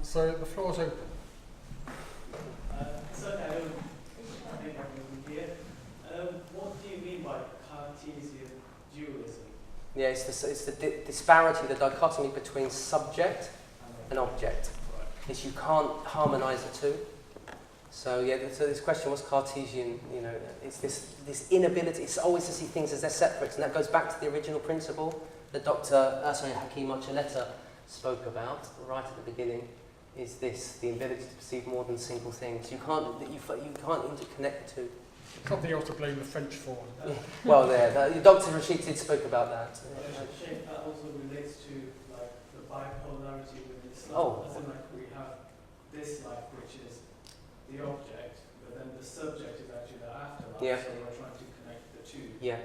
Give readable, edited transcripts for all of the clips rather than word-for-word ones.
So the floor is open. Certainly, I don't think I'm here. What do you mean by Cartesian dualism? Yeah, it's the disparity, the dichotomy between subject and object. Right. Is you can't harmonise the two. So yeah, so this question was Cartesian, it's this inability, it's always to see things as they're separate, and that goes back to the original principle that Hakeem Archuleta spoke about right at the beginning, is the ability to perceive more than single things. You can't interconnect the two. Something else to blame the French for. Well, Dr. Rashid did spoke about that. Sheikh, that also relates to like the bipolarity with Islam. Oh. As in, like, we have this life, which is the object, but then the subject is actually the afterlife. Yeah. So we're trying to connect the two. Yeah,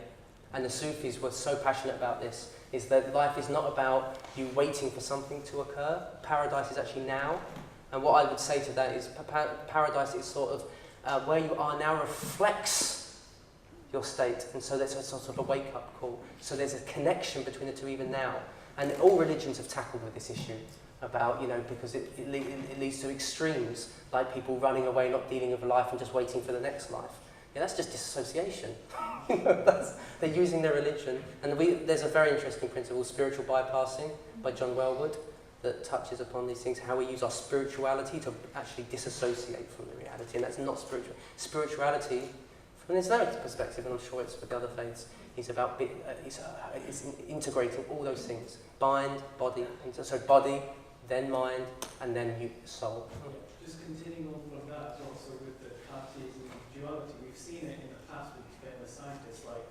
and the Sufis were so passionate about this, is that life is not about you waiting for something to occur. Paradise is actually now. And what I would say to that is paradise is sort of where you are now reflects your state. And so there's a sort of a wake-up call. So there's a connection between the two even now. And all religions have tackled with this issue about, because it leads to extremes, like people running away, not dealing with life and just waiting for the next life. Yeah, that's just disassociation. They're using their religion. And there's a very interesting principle, spiritual bypassing, by John Wellwood, that touches upon these things, how we use our spirituality to actually disassociate from the reality. And that's not spiritual. Spirituality, from an Islamic perspective, and I'm sure it's with the other faiths, is about it's integrating all those things. Mind, body, body, then mind, and then soul. Yeah. Just continuing on from that, also with the Cartesian duality, we've seen it in the past with famous scientists like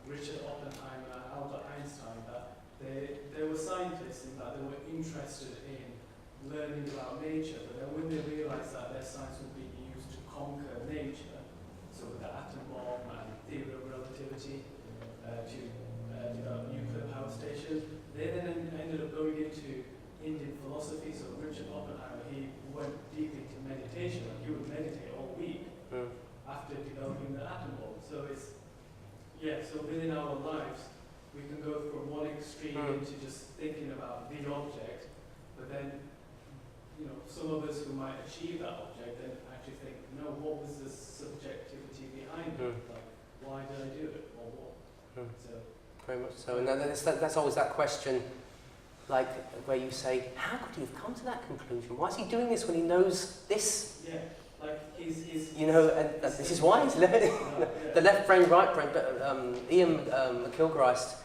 Richard Oppenheimer, Albert Einstein, that they were scientists in that they were interested in learning about nature, but then when they realised that their science would be used to conquer nature, so with the atom bomb and theory of relativity, to develop nuclear power stations, they then ended up going into Indian philosophy. So Richard Oppenheimer, he went deep into meditation, and he would meditate all week after developing the atom bomb. So so within our lives, we can go from one extreme into just thinking about the object, but then, some of us who might achieve that object then actually think, no, what was the subjectivity behind it? Like, why did I do it, or what? So very much so, and that's always that question, like where you say, how could he have come to that conclusion? Why is he doing this when he knows this? Yeah, like he's and this is why he's learning. The left brain, right brain. Ian McIlgrist,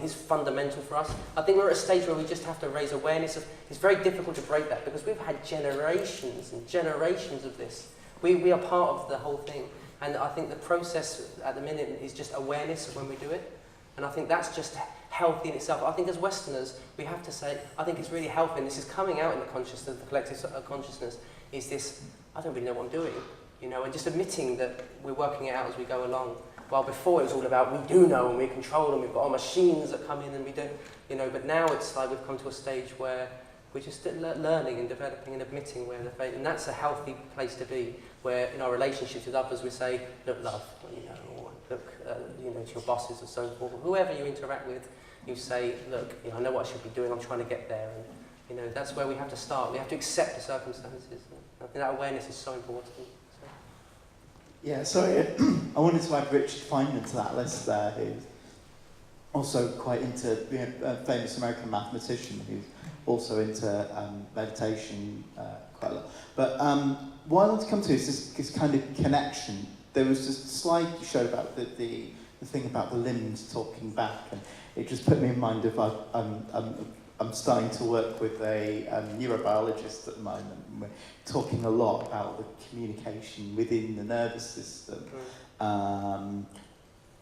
he's fundamental for us. I think we're at a stage where we just have to raise awareness of. It's very difficult to break that because we've had generations and generations of this. We are part of the whole thing, and I think the process at the minute is just awareness of when we do it. And I think that's just healthy in itself. I think as Westerners, we have to say, I think it's really healthy, and this is coming out in the consciousness, the collective consciousness, is this, I don't really know what I'm doing, and just admitting that we're working it out as we go along. While before it was all about, we do know and we control and we've got our machines that come in and we do, but now it's like we've come to a stage where we're just learning and developing and admitting where the faith, and that's a healthy place to be, where in our relationships with others we say, look, love, or look, to your bosses or so forth, or whoever you interact with, you say, look, I know what I should be doing, I'm trying to get there, and that's where we have to start. We have to accept the circumstances. I think that awareness is so important. So. Yeah, sorry, I wanted to add Richard Feynman to that list there, who's also quite into, a famous American mathematician who's also into meditation quite a lot. But what I want to come to is this kind of connection. There was this slide you showed about the thing about the limbs talking back, and it just put me in mind of I'm starting to work with a neurobiologist at the moment, and we're talking a lot about the communication within the nervous system.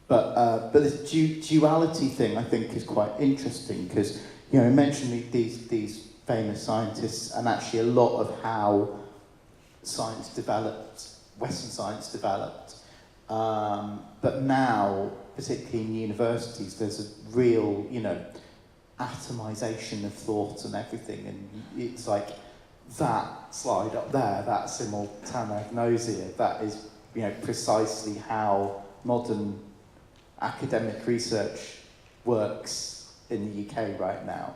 But this duality thing I think is quite interesting because you mentioned these famous scientists, and actually a lot of how science developed, Western science developed. But now, particularly in universities, there's a real, atomization of thought and everything, and it's like that slide up there, that simultanagnosia, that is, precisely how modern academic research works in the UK right now.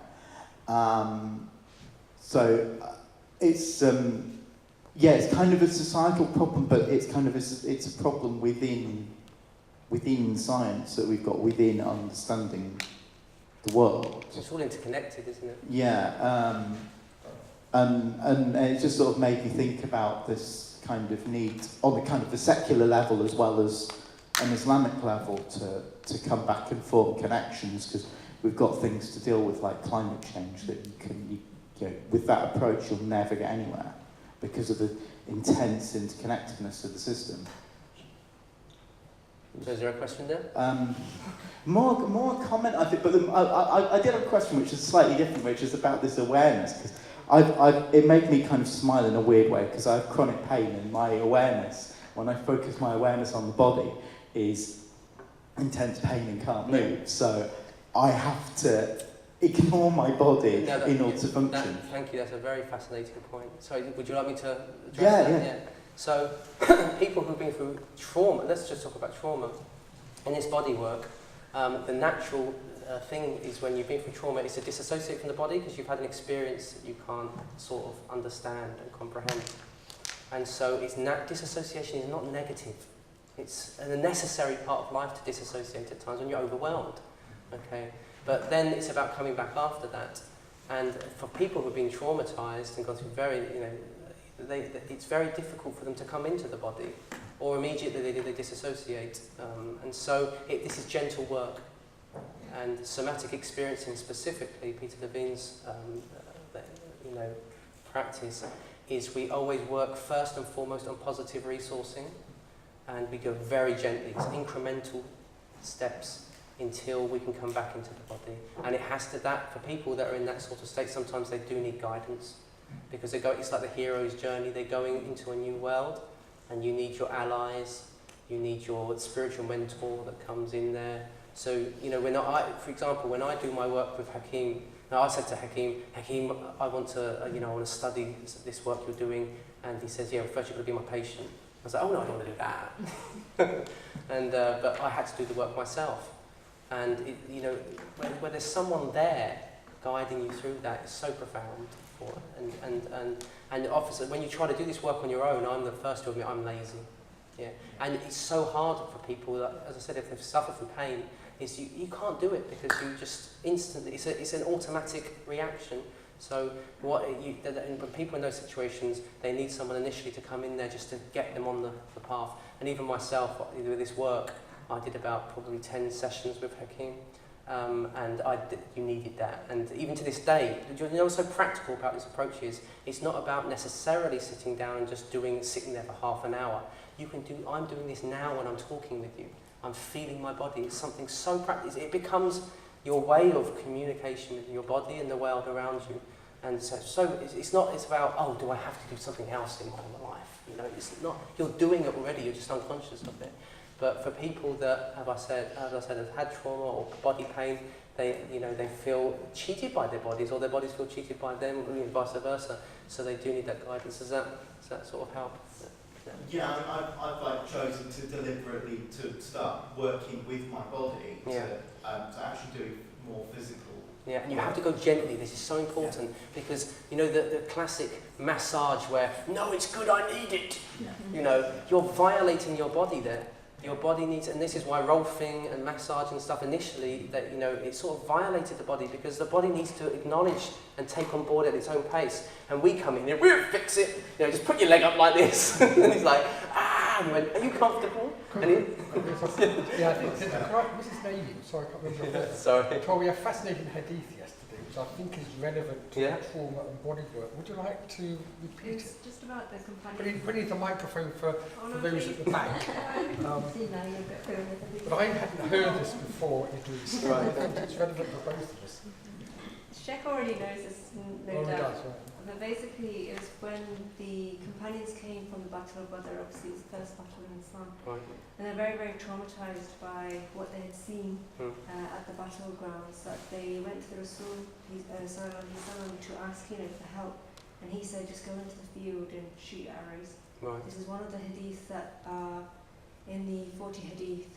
So it's it's kind of a societal problem, but it's kind of it's a problem within science that we've got within understanding the world. It's all interconnected, isn't it? Yeah, and it just sort of made me think about this kind of need on a kind of a secular level as well as an Islamic level to come back and form connections, because we've got things to deal with like climate change that you know, with that approach you'll never get anywhere because of the intense interconnectedness of the system. So is there a question there? More comment, I think, but I did have a question which is slightly different, which is about this awareness, because it made me kind of smile in a weird way, because I have chronic pain, and my awareness, when I focus my awareness on the body, is intense pain and can't move. So I have to ignore my body in order to function. Thank you, that's a very fascinating point. Sorry, would you like me to address that? Yeah. So, people who've been through trauma, let's just talk about trauma. In this body work, the natural thing is when you've been through trauma is to disassociate from the body because you've had an experience that you can't sort of understand and comprehend. And so disassociation is not negative. It's a necessary part of life to disassociate at times when you're overwhelmed. Okay? But then it's about coming back after that. And for people who've been traumatized and gone through very, it's very difficult for them to come into the body, or immediately they disassociate. And so this is gentle work. And somatic experiencing specifically, Peter Levine's practice, is we always work first and foremost on positive resourcing, and we go very gently. It's incremental steps until we can come back into the body. And it has to, for people that are in that sort of state, sometimes they do need guidance, because it's like the hero's journey. They're going into a new world, and you need your allies, you need your spiritual mentor that comes in there. So, for example, when I do my work with Hakeem, now I said to Hakeem, I want to study this work you're doing, and he says, yeah, first you've got to be my patient. I was like, oh no, I don't want to do that. But I had to do the work myself. And where there's someone there guiding you through that is so profound. And obviously, when you try to do this work on your own, I'm the first to admit I'm lazy. Yeah, and it's so hard for people that, as I said, if they've suffered from pain, is you can't do it because you just instantly, it's an automatic reaction. So when people in those situations, they need someone initially to come in there just to get them on the path. And even myself, with this work, I did about probably 10 sessions with Hakeem, and you needed that. And even to this day, what's so practical about this approach is, it's not about necessarily sitting down and just sitting there for half an hour. I'm doing this now when I'm talking with you. I'm feeling my body. It's something so practical. It becomes your way of communication with your body and the world around you. And so it's about, oh, do I have to do something else in my life? It's not. You're doing it already. You're just unconscious of it. But for people that, as I said, have had trauma or body pain, they feel cheated by their bodies, or their bodies feel cheated by them, and vice versa. So they do need that guidance. Does that sort of help? Yeah, I've chosen to deliberately to start working with my body to actually do more physical. Yeah, and you have to go gently. This is so important because the classic massage where no, it's good, I need it. Yeah. You're violating your body there. Your body needs, and this is why rolfing and massage and stuff initially, that it sort of violated the body because the body needs to acknowledge and take on board at its own pace. And we come in and we'll fix it. Just put your leg up like this. And he's like, and he went, are you comfortable? And yeah, I think Mrs. Navy, sorry, I can't remember. Sorry. Told me a fascinating hadith yesterday, which I think is relevant to trauma and body work. Would you like to repeat it? Just about the companion. We need the microphone for those at the back. But I hadn't heard this before, Idris. So I think it's relevant for both of us. Sheikh already knows this, no doubt. Does, right. But basically, it was when the companions came from the Battle of Badr, obviously it was the first battle in Islam. Right. And they're very, very traumatized by what they had seen at the battlegrounds. That they went to the Rasul to ask for help. And he said, just go into the field and shoot arrows. Right. This is one of the hadiths that are in the 40 hadith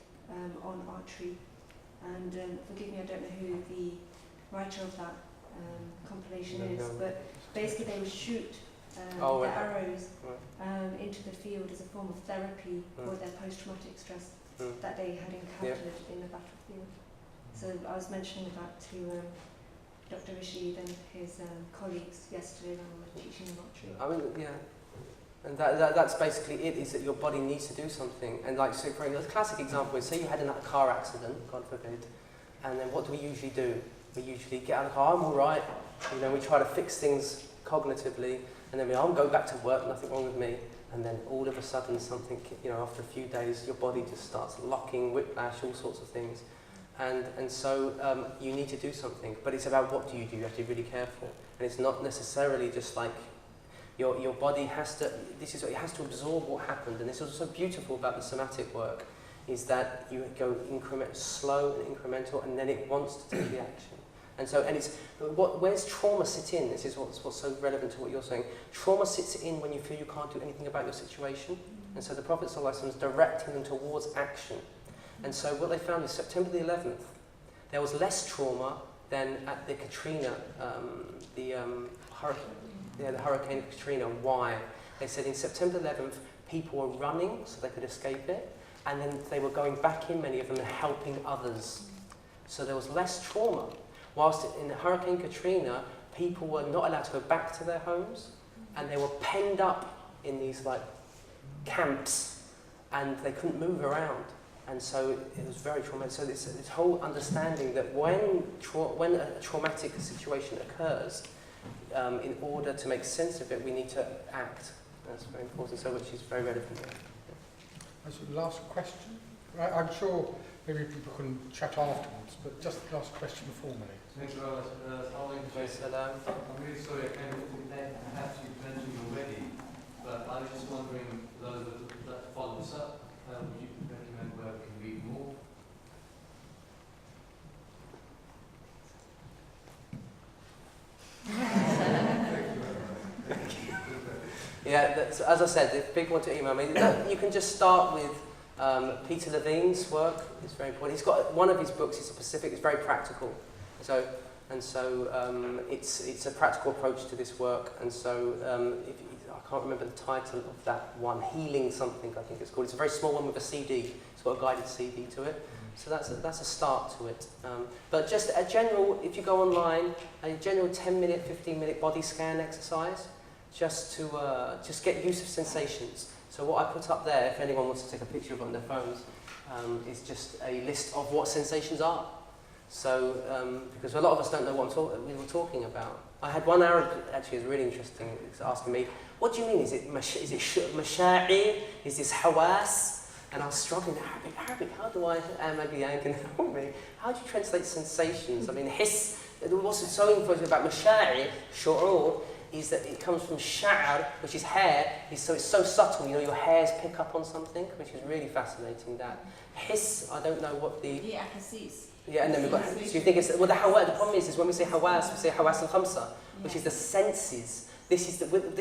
on archery. And forgive me, I don't know who the writer of that compilation is, but basically they would shoot the arrows into the field as a form of therapy for their post-traumatic stress that they had encountered in the battlefield. So I was mentioning that to Dr. Rashid and his colleagues yesterday when we were teaching archery. I mean, yeah. And that's basically it, is that your body needs to do something. And like, so for a classic example is, say you had a car accident, God forbid, and then what do we usually do? We usually get out of the car, I'm all right, you know, we try to fix things cognitively, and then I'll go back to work, nothing wrong with me. And then all of a sudden something, you know, after a few days, your body just starts locking, whiplash, all sorts of things. And so you need to do something, but it's about what do. You have to be really careful. And it's not necessarily just like, your body has to, it has to absorb what happened. And this is so beautiful about the somatic work, is that you go slow and incremental, and then it wants to take the action. And so, and it's, where's trauma sit in? This is what's so relevant to what you're saying. Trauma sits in when you feel you can't do anything about your situation. And so the Prophet ﷺ is directing them towards action. And so what they found is September the 11th, there was less trauma than at the Katrina, the Hurricane Katrina. Why? They said in September 11th, people were running so they could escape it, and then they were going back in, many of them, and helping others. So there was less trauma. Whilst in Hurricane Katrina, people were not allowed to go back to their homes, and they were penned up in these like camps, and they couldn't move around. And so it was very traumatic. So this whole understanding that when a traumatic situation occurs, in order to make sense of it, we need to act. That's very important, so which is very relevant here. That's the last question. I'm sure maybe people can chat afterwards, but just the last question formally. Thanks, Robert. I'm really sorry I came a bit late. Perhaps you've mentioned already, but I was just wondering, those that follow us up, would you recommend where we can read more? Yeah, as I said, if people want to email me, you can just start with Peter Levine's work. It's very important. He's got one of his books. It's a Pacific. It's very practical. So it's a practical approach to this work. And so I can't remember the title of that one. Healing something, I think it's called. It's a very small one with a CD. It's got a guided CD to it. So that's a start to it. But just a general, if you go online, a general 10-minute, 15-minute body scan exercise, just to get use of sensations. So what I put up there, if anyone wants to take a picture of it on their phones, is just a list of what sensations are. So because a lot of us don't know what we were talking about. I had one Arab actually was really interesting. He was asking me, "What do you mean? Is it masha'ir? Is this hawas?" And I was struggling. Arabic. How do I? Maybe Anne can help me. How do you translate sensations? I mean, hiss. What's so important about masha'ir, shu'ur, is that it comes from sha'r, which is hair. So it's so subtle. You know, your hairs pick up on something, which is really fascinating. That hiss. I don't know what the. Yeah, and then we've got. So you think it's the hawa. The problem is when we say hawas, we say hawas al-khamsa, which is the senses. This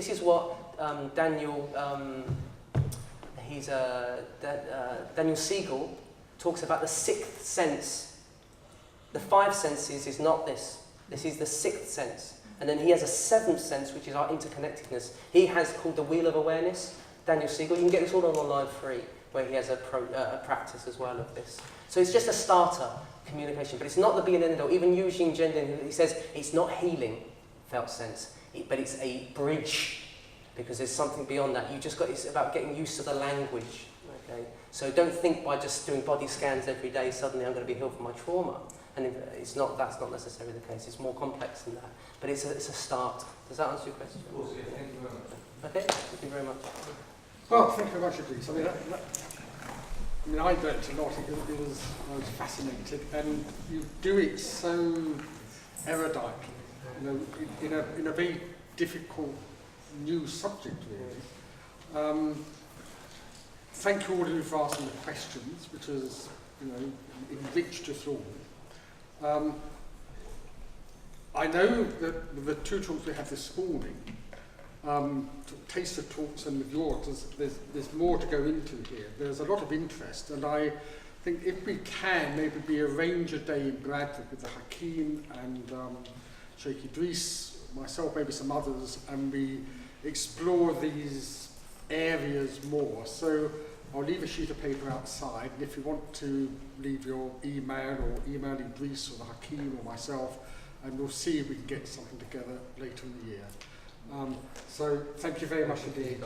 is what Daniel. Daniel Siegel talks about the sixth sense. The five senses is not this. This is the sixth sense. And then he has a seventh sense, which is our interconnectedness. He has called the Wheel of Awareness, Daniel Siegel. You can get this all online free, where he has a practice as well of this. So it's just a starter, communication. But it's not the be and end all. Even Eugene Gendin, he says it's not healing, felt sense, but it's a bridge. Because there's something beyond that. It's about getting used to the language. Okay? So don't think by just doing body scans every day, suddenly I'm going to be healed from my trauma. And that's not necessarily the case. It's more complex than that. But it's a start. Does that answer your question? Of course, yeah. Thank you very much. Okay, thank you very much. Well, thank you very much, Idris. I learnt a lot. I was fascinated. And you do it so eruditely, in a very difficult new subject, really. Thank you all of you for asking the questions, which has, enriched us all. I know that the two talks we had this morning, taster talks and with yours, there's more to go into here. There's a lot of interest, and I think if we can, maybe arrange a day in Bradford with the Hakim and Sheikh Idris, myself, maybe some others, and we explore these areas more. So I'll leave a sheet of paper outside, and if you want to leave your email or email Idris or the Hakim or myself, and we'll see if we can get something together later in the year. So thank you very much indeed.